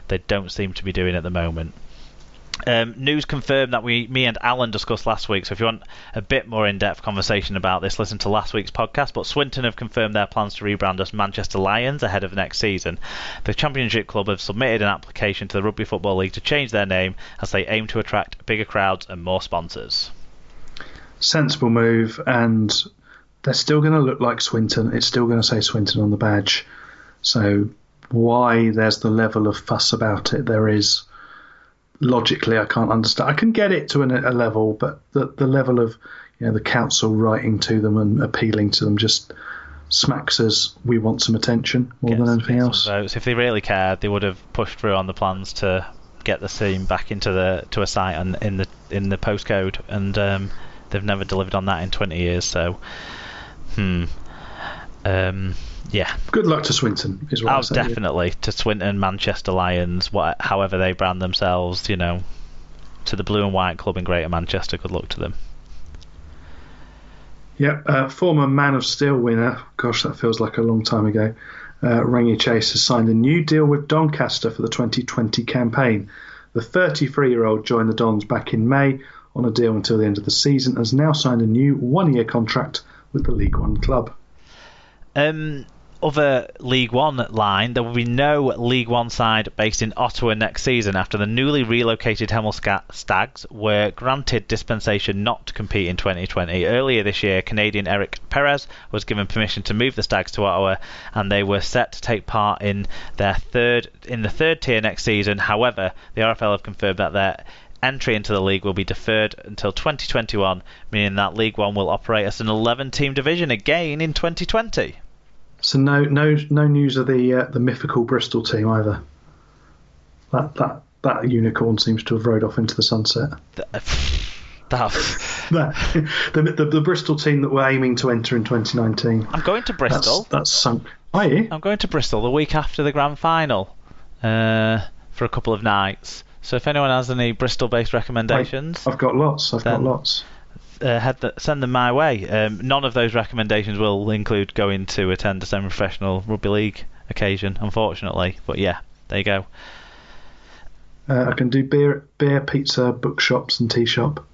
they don't seem to be doing at the moment. News confirmed that me and Alan discussed last week, so if you want a bit more in-depth conversation about this, listen to last week's podcast. But Swinton have confirmed their plans to rebrand as Manchester Lions ahead of next season. The Championship club have submitted an application to the Rugby Football League to change their name as they aim to attract bigger crowds and more sponsors. Sensible move, and they're still going to look like Swinton. It's still going to say Swinton on the badge. So why there's the level of fuss about it there is... Logically, I can't understand. I can get it to a level, but the level of the council writing to them and appealing to them just smacks us. We want some attention more than anything else. Votes. If they really cared, they would have pushed through on the plans to get the team back into a site and in the postcode, and they've never delivered on that in 20 years. So, yeah. Good luck to Swinton, is what I say. Definitely. To Swinton, Manchester Lions, however they brand themselves, to the blue and white club in Greater Manchester, good luck to them. Yeah, former Man of Steel winner, gosh, that feels like a long time ago, Rangi Chase has signed a new deal with Doncaster for the 2020 campaign. The 33-year-old joined the Dons back in May on a deal until the end of the season and has now signed a new one-year contract with the League One club. Other League One line, there will be no League One side based in Ottawa next season after the newly relocated Hemel Stags were granted dispensation not to compete in 2020. Earlier this year, Canadian Eric Perez was given permission to move the Stags to Ottawa, and they were set to take part in the third tier next season. However, the RFL have confirmed that their entry into the league will be deferred until 2021, meaning that League One will operate as an 11-team division again in 2020. So no news of the mythical Bristol team either. That unicorn seems to have rode off into the sunset. The Bristol team that we're aiming to enter in 2019. I'm going to Bristol. That's sunk. Are you? I'm going to Bristol the week after the grand final for a couple of nights. So if anyone has any Bristol-based recommendations, I've got lots. Send them my way. None of those recommendations will include going to attend a semi-professional rugby league occasion, unfortunately. But yeah, there you go. I can do beer, pizza, bookshops, and tea shop.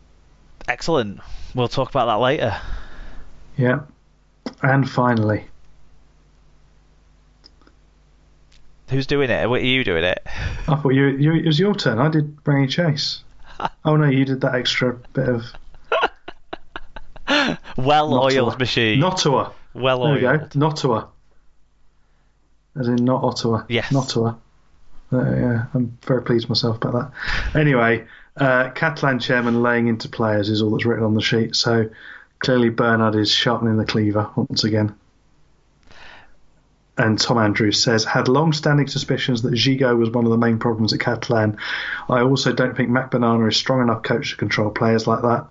Excellent. We'll talk about that later. Yeah. And finally, who's doing it? Are you doing it? I thought it was your turn. I did Rangi Chase. Oh no, you did that extra bit of. Well-oiled machine. Nottawa. Well-oiled. There we go. Nottawa. As in not Ottawa. Yes. Nottawa. Yeah, I'm very pleased with myself about that. Anyway, Catalan chairman laying into players is all that's written on the sheet. So clearly Bernard is sharpening the cleaver once again. And Tom Andrews says, had long-standing suspicions that Gigot was one of the main problems at Catalan. I also don't think Mac Banana is strong enough coach to control players like that.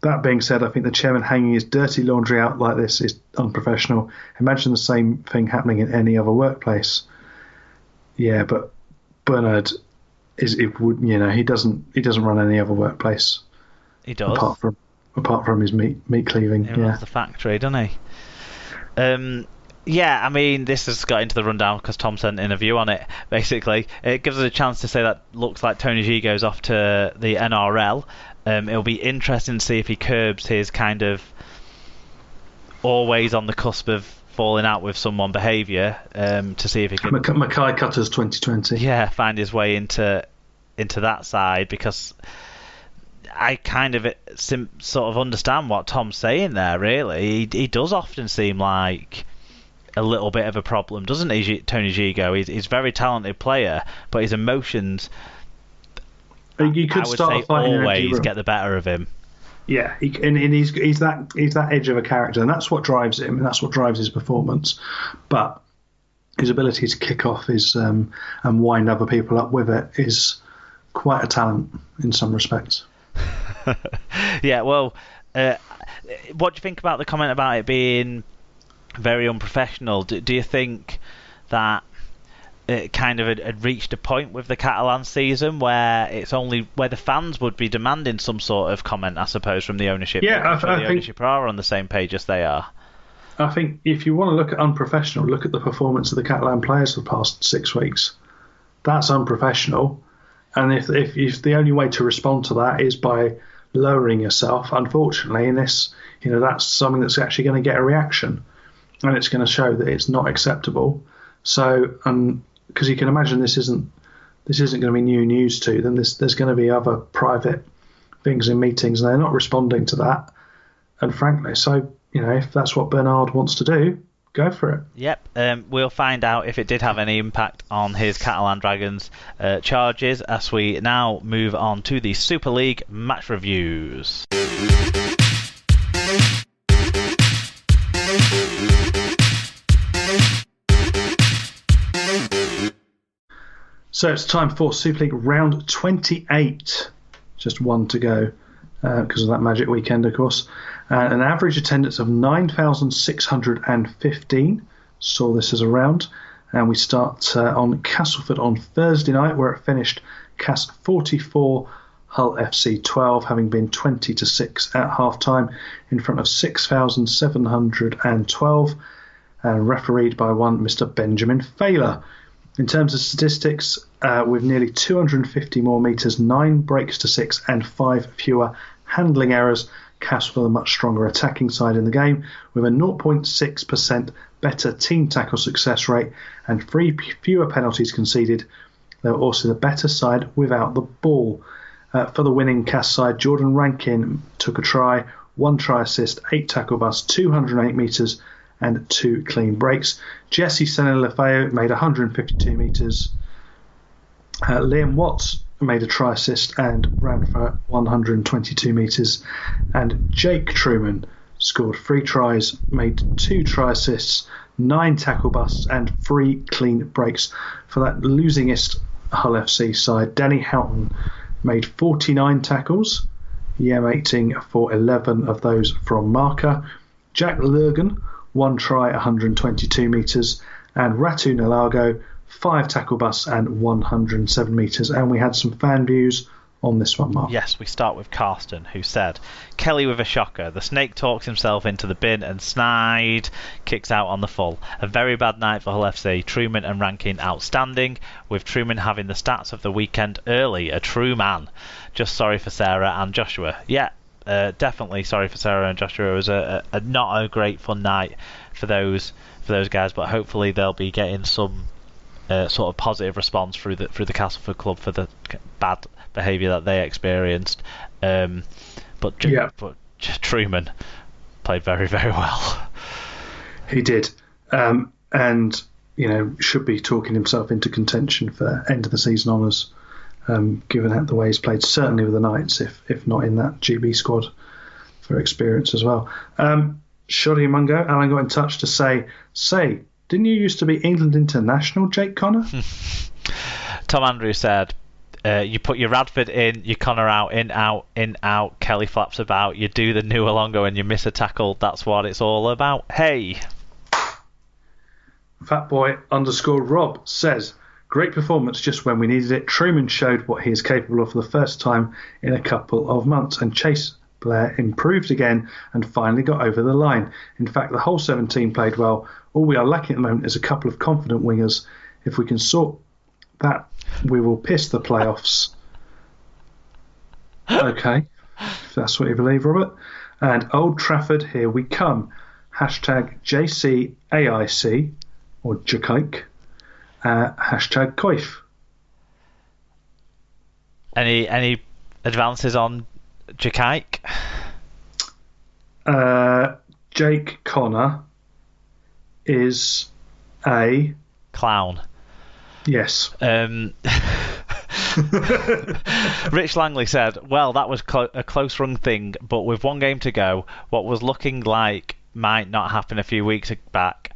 That being said, I think the chairman hanging his dirty laundry out like this is unprofessional. Imagine the same thing happening in any other workplace. Yeah, but Bernard he doesn't run any other workplace. He does. Apart from his meat cleaving. He runs the factory, doesn't he? Yeah, I mean, this has got into the rundown because Tom sent in a view on it, basically. It gives us a chance to say that looks like Tony G goes off to the NRL. It'll be interesting to see if he curbs his kind of always on the cusp of falling out with someone behaviour, to see if he can... Mackay Cutters 2020. Yeah, find his way into that side, because I kind of sort of understand what Tom's saying there, really. He does often seem like a little bit of a problem, doesn't he, Tony Gigot? He's a very talented player, but his emotions, you could I would start say, always get the better of him. Yeah, and he's that edge of a character, and that's what drives him, and that's what drives his performance. But his ability to kick off and wind other people up with it is quite a talent in some respects. Yeah, well, what do you think about the comment about it being very unprofessional? Do you think that it kind of had reached a point with the Catalan season where the fans would be demanding some sort of comment, I suppose, from the ownership? Yeah, I think ownership are on the same page as they are. I think if you want to look at unprofessional, look at the performance of the Catalan players for the past 6 weeks. That's unprofessional. And if the only way to respond to that is by lowering yourself, unfortunately, in this, that's something that's actually going to get a reaction, and it's going to show that it's not acceptable. So, because you can imagine this isn't going to be new news to them. There's going to be other private things in meetings, and they're not responding to that. And frankly, so if that's what Bernard wants to do, go for it. Yep. We'll find out if it did have any impact on his Catalan Dragons charges as we now move on to the Super League match reviews. So it's time for Super League round 28. Just one to go because of that magic weekend, of course. An average attendance of 9,615 saw this as a round. And we start on Castleford on Thursday night, where it finished Cas 44, Hull FC 12, having been 20-6 at half-time in front of 6,712, and refereed by one Mr. Benjamin Failer. In terms of statistics, with nearly 250 more metres, 9 breaks to 6 and 5 fewer handling errors, Castle were the much stronger attacking side in the game, with a 0.6% better team tackle success rate and 3 fewer penalties conceded. They were also the better side without the ball. For the winning Cass side, Jordan Rankin took a try, 1 try assist, 8 tackle busts, 208 metres and 2 clean breaks. Jesse Senelefeo made 152 metres. Liam Watts made a try assist and ran for 122 metres. And Jake Truman scored 3 tries, made 2 try assists, 9 tackle busts and 3 clean breaks. For that losingest Hull FC side, Danny Houghton made 49 tackles, yemating for 11 of those from marker. Jack Lurgan, 1 try, 122 metres, and Ratu Nalago, 5 tackle busts and 107 metres. And we had some fan views on this one, Mark. Yes, we start with Karsten, who said, Kelly with a shocker. The snake talks himself into the bin and Snide kicks out on the full. A very bad night for Hull FC. Truman and Rankin outstanding, with Truman having the stats of the weekend early. A true man. Just sorry for Sarah and Joshua. Yeah, definitely sorry for Sarah and Joshua. It was a not a great fun night for those guys, but hopefully they'll be getting some sort of positive response through the Castleford club for the bad behaviour that they experienced. But Truman played very, very well. He did, and should be talking himself into contention for end of the season honours. Given the way he's played, certainly with the Knights, if not in that GB squad for experience as well. Shoddy Mungo, Alan got in touch to say, didn't you used to be England international, Jake Connor? Tom Andrews said, you put your Radford in, your Connor out, in, out, Kelly flaps about, you do the Nualongo and you miss a tackle, that's what it's all about. Hey! Fatboy_Rob says, great performance just when we needed it. Truman showed what he is capable of for the first time in a couple of months, and Chase Blair improved again and finally got over the line. In fact, the whole 17 played well. All we are lacking at the moment is a couple of confident wingers. If we can sort that, we will piss the playoffs. Okay, if that's what you believe, Robert. And Old Trafford, here we come. Hashtag JCAIC, or Jakike. Hashtag Coif. Any advances on Jakike? Jake Connor is a clown. Yes. Rich Langley said, well, that was a close run thing, but with one game to go, what was looking like might not happen a few weeks back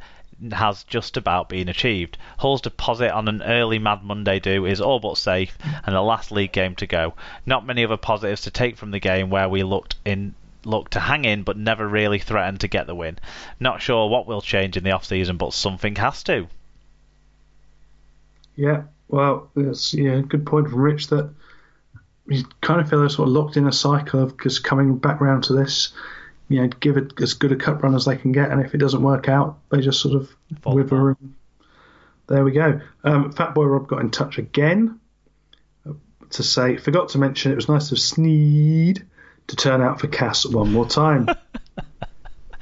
has just about been achieved. Hull's deposit on an early Mad Monday do is all but safe, and the last league game to go. Not many other positives to take from the game where we looked to hang in but never really threatened to get the win. Not sure what will change in the off-season, but something has to. Yeah, well, it's good point from Rich that you kind of feel they're sort of locked in a cycle of just coming back round to this, give it as good a cup run as they can get, and if it doesn't work out, they just sort of wither. there we go. Fatboy Rob got in touch again to say, forgot to mention it was nice of Sneed to turn out for Cass one more time.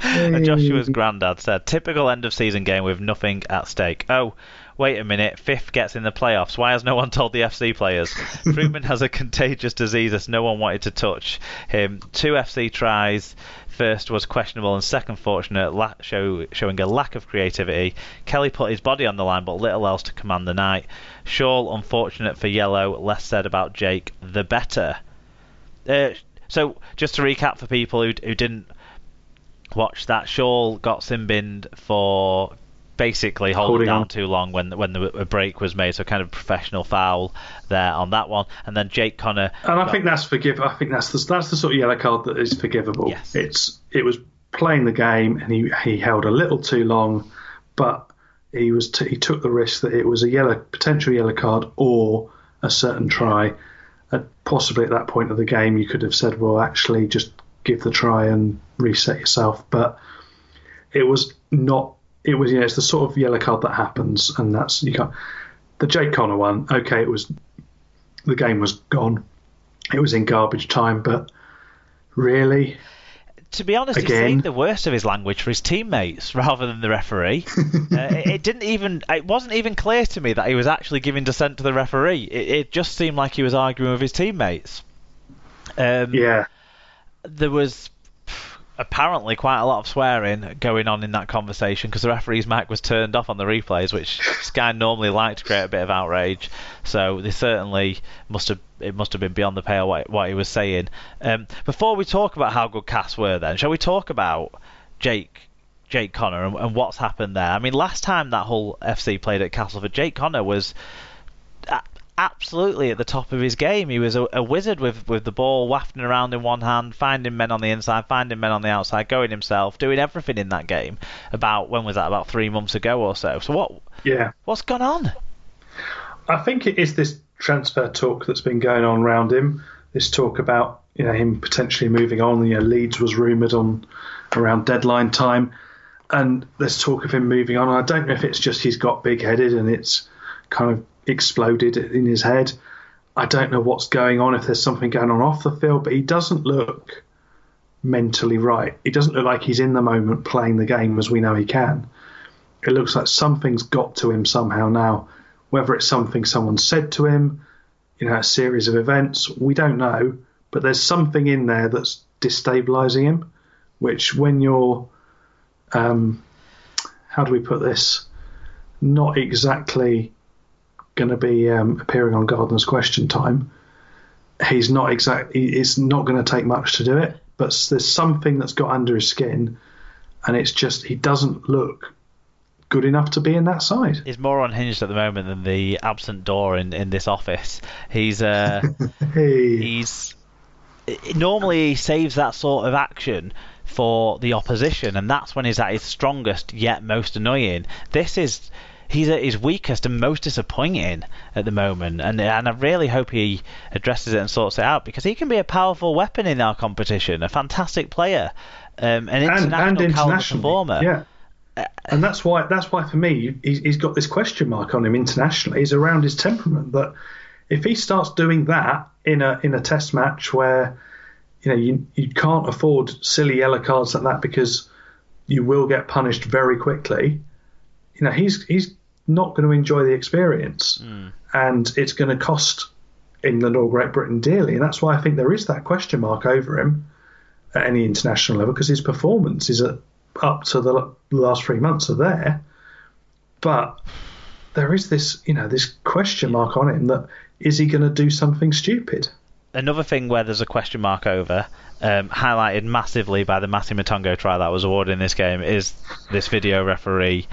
And Joshua's granddad said, typical end of season game with nothing at stake. Oh, wait a minute, Fifth gets in the playoffs. Why has no one told the FC players? Fruitman has a contagious disease that no one wanted to touch him. 2 FC tries. First was questionable and second fortunate, showing a lack of creativity. Kelly put his body on the line, but little else to command the night. Shaw, unfortunate for yellow. Less said about Jake, the better. So, just to recap for people who didn't watch that, Shaw got sin-binned for basically holding down too long when the break was made, so kind of professional foul there on that one. And then Jake Connor, and I think that's forgivable. I think that's the sort of yellow card that is forgivable. Yes. It was playing the game, and he held a little too long, but he took the risk that it was a potential yellow card or a certain try. Possibly at that point of the game, you could have said, well, actually, just give the try and reset yourself. But it was not. It was, it's the sort of yellow card that happens, and that's you can't. The Jake Connor one, okay, the game was gone. It was in garbage time, but really, to be honest, he's saying the worst of his language for his teammates rather than the referee. It wasn't even clear to me that he was actually giving dissent to the referee. It just seemed like he was arguing with his teammates. Yeah, there was apparently quite a lot of swearing going on in that conversation because the referee's mic was turned off on the replays, which Sky normally like to create a bit of outrage. So they certainly must have been beyond the pale what he was saying. Before we talk about how good Cass were, then shall we talk about Jake Connor and what's happened there? I mean, last time that Hull FC played at Castleford, Jake Connor was absolutely at the top of his game. He was a wizard with the ball wafting around in one hand, finding men on the inside, finding men on the outside, going himself, doing everything in that game. About 3 months ago or so. So what's gone on? I think it is this transfer talk that's been going on around him. This talk about him potentially moving on. Leeds was rumoured on around deadline time, and there's talk of him moving on. I don't know if it's just he's got big-headed and it's kind of exploded in his head. I don't know what's going on, if there's something going on off the field, but he doesn't look mentally right. He doesn't look like he's in the moment playing the game as we know he can. It looks like something's got to him somehow now. Whether it's something someone said to him, a series of events, we don't know, but there's something in there that's destabilising him, which when you're how do we put this, not exactly going to be appearing on Gardner's Question Time. It's not going to take much to do it, but there's something that's got under his skin, and it's just he doesn't look good enough to be in that side. He's more unhinged at the moment than the absent door in this office. He's normally he saves that sort of action for the opposition, and that's when he's at his strongest yet most annoying. He's at his weakest and most disappointing at the moment, and I really hope he addresses it and sorts it out, because he can be a powerful weapon in our competition, a fantastic player, an international caliber performer. Yeah, and that's why for me he's got this question mark on him internationally. He's around his temperament, that if he starts doing that in a test match where you can't afford silly yellow cards like that because you will get punished very quickly. He's not going to enjoy the experience, and it's going to cost England or Great Britain dearly. And that's why I think there is that question mark over him at any international level, because his performance is up to the last 3 months are there, but there is this question mark on him that is he going to do something stupid? Another thing where there's a question mark over, highlighted massively by the Matty Matongo try that was awarded in this game, is this video referee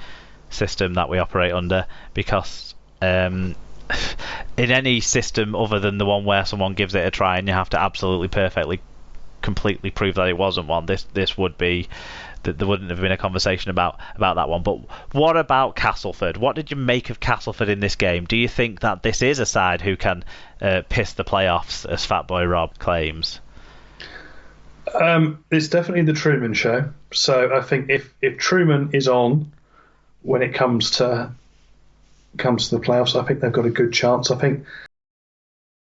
system that we operate under, because in any system other than the one where someone gives it a try and you have to absolutely perfectly completely prove that it wasn't one, this would be that there wouldn't have been a conversation about that one. But what about Castleford? What did you make of Castleford in this game? Do you think that this is a side who can piss the playoffs, as Fatboy Rob claims? It's definitely the Truman show. So I think if Truman is on when it comes to comes to the playoffs. I think they've got a good chance. I think